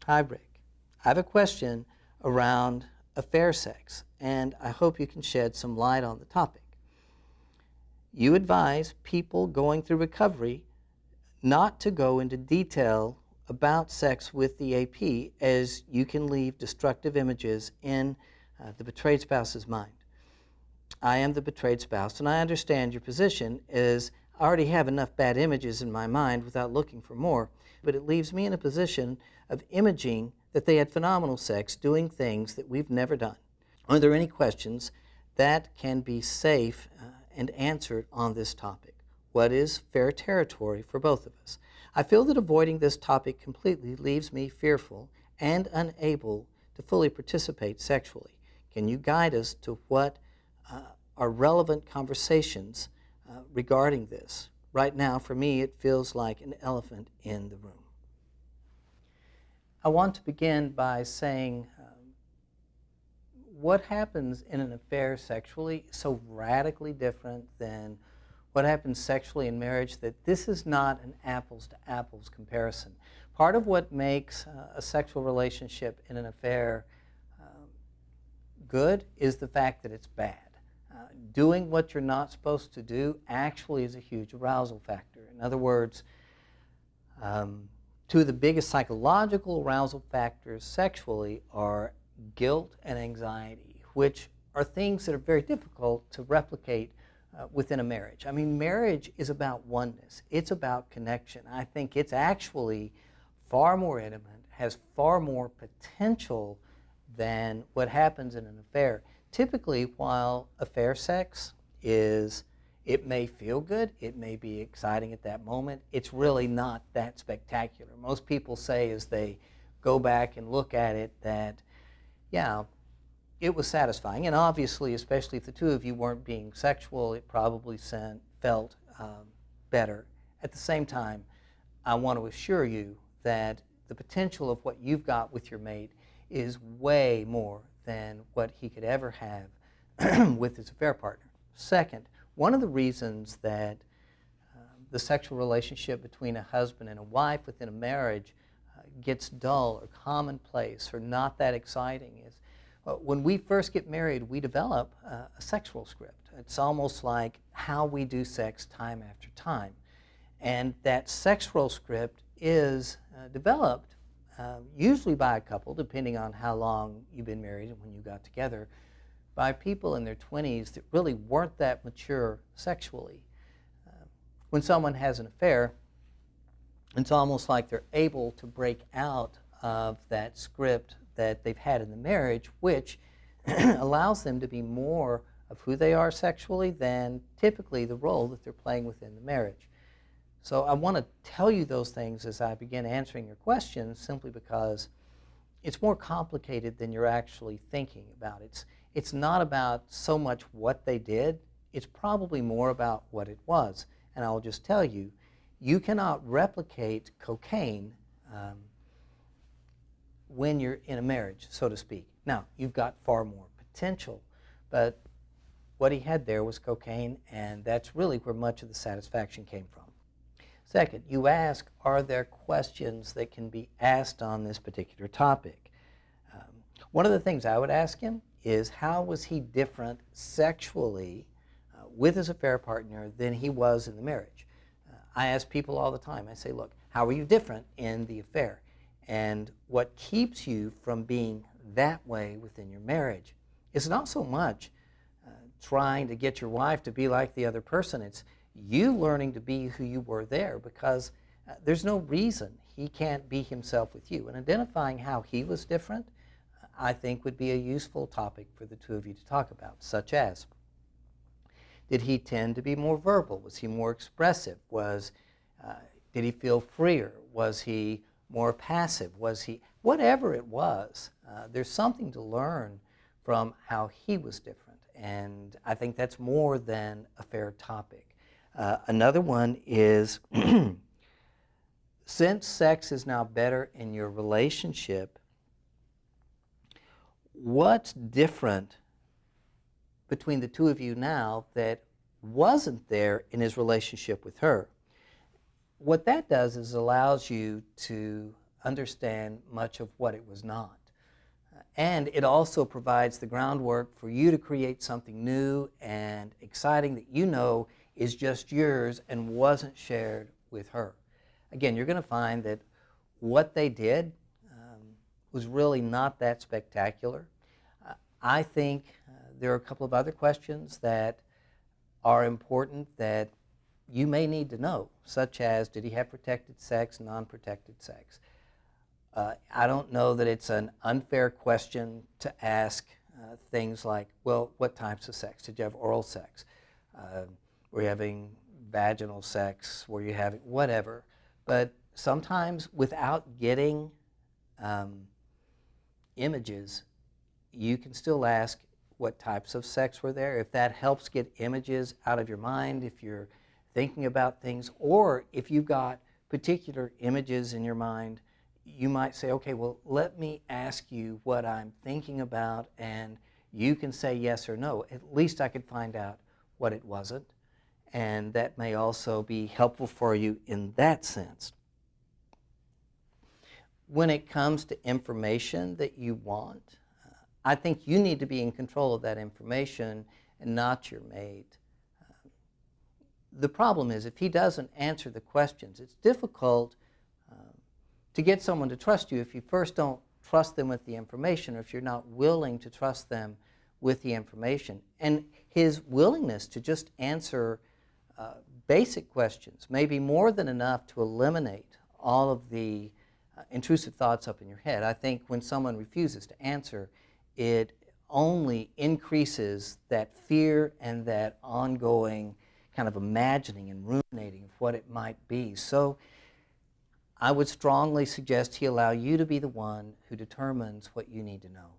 Hi, Rick. I have a question around affair sex, and I hope you can shed some light on the topic. You advise people going through recovery not to go into detail about sex with the AP, as you can leave destructive images in the betrayed spouse's mind. I am the betrayed spouse, and I understand your position is I already have enough bad images in my mind without looking for more, but it leaves me in a position of imaging that they had phenomenal sex doing things that we've never done. Are there any questions that can be safe and answered on this topic? What is fair territory for both of us? I feel that avoiding this topic completely leaves me fearful and unable to fully participate sexually. Can you guide us to what are relevant conversations regarding this? Right now, for me, it feels like an elephant in the room. I want to begin by saying what happens in an affair sexually is so radically different than what happens sexually in marriage that this is not an apples to apples comparison. Part of what makes a sexual relationship in an affair good is the fact that it's bad. Doing what you're not supposed to do actually is a huge arousal factor. In other words, two of the biggest psychological arousal factors sexually are guilt and anxiety, which are things that are very difficult to replicate within a marriage. I mean, marriage is about oneness. It's about connection. I think it's actually far more intimate, has far more potential than what happens in an affair. Typically, while affair sex it may feel good, it may be exciting at that moment, it's really not that spectacular. Most people say as they go back and look at it that, yeah, it was satisfying. And obviously, especially if the two of you weren't being sexual, it probably felt better. At the same time, I want to assure you that the potential of what you've got with your mate is way more than what he could ever have with his affair partner. Second, one of the reasons that the sexual relationship between a husband and a wife within a marriage gets dull or commonplace or not that exciting is when we first get married, we develop a sexual script. It's almost like how we do sex time after time. And that sexual script is developed usually by a couple, depending on how long you've been married and when you got together, by people in their 20s that really weren't that mature sexually. When someone has an affair, it's almost like they're able to break out of that script that they've had in the marriage, which allows them to be more of who they are sexually than typically the role that they're playing within the marriage. So I want to tell you those things as I begin answering your questions, simply because it's more complicated than you're actually thinking about. It's not about so much what they did, it's probably more about what it was. And I'll just tell you, you cannot replicate cocaine when you're in a marriage, so to speak. Now, you've got far more potential, but what he had there was cocaine, and that's really where much of the satisfaction came from. Second, you ask, are there questions that can be asked on this particular topic? One of the things I would ask him is, how was he different sexually with his affair partner than he was in the marriage? I ask people all the time, I say, look, how are you different in the affair? And what keeps you from being that way within your marriage is not so much trying to get your wife to be like the other person. It's you learning to be who you were there, because there's no reason he can't be himself with you. And identifying how he was different, I think, would be a useful topic for the two of you to talk about, such as, did he tend to be more verbal? Was he more expressive? Did he feel freer? Was he more passive? Was he, whatever it was, there's something to learn from how he was different. And I think that's more than a fair topic. Another one is, since sex is now better in your relationship, what's different between the two of you now that wasn't there in his relationship with her? What that does is allows you to understand much of what it was not. And it also provides the groundwork for you to create something new and exciting that you know is just yours and wasn't shared with her. Again, you're going to find that what they did was really not that spectacular. I think there are a couple of other questions that are important that you may need to know, such as, did he have protected sex, non-protected sex? I don't know that it's an unfair question to ask things like, well, what types of sex? Did you have oral sex? Were you having vaginal sex? Were you having whatever? But sometimes without getting images, you can still ask what types of sex were there. If that helps get images out of your mind, if you're thinking about things, or if you've got particular images in your mind, you might say, okay, well, let me ask you what I'm thinking about, and you can say yes or no. At least I could find out what it wasn't, and that may also be helpful for you in that sense. When it comes to information that you want, I think you need to be in control of that information and not your mate. The problem is, if he doesn't answer the questions, it's difficult to get someone to trust you if you first don't trust them with the information, or if you're not willing to trust them with the information. And his willingness to just answer basic questions may be more than enough to eliminate all of the intrusive thoughts up in your head. I think when someone refuses to answer, it only increases that fear and that ongoing kind of imagining and ruminating of what it might be. So I would strongly suggest he allow you to be the one who determines what you need to know.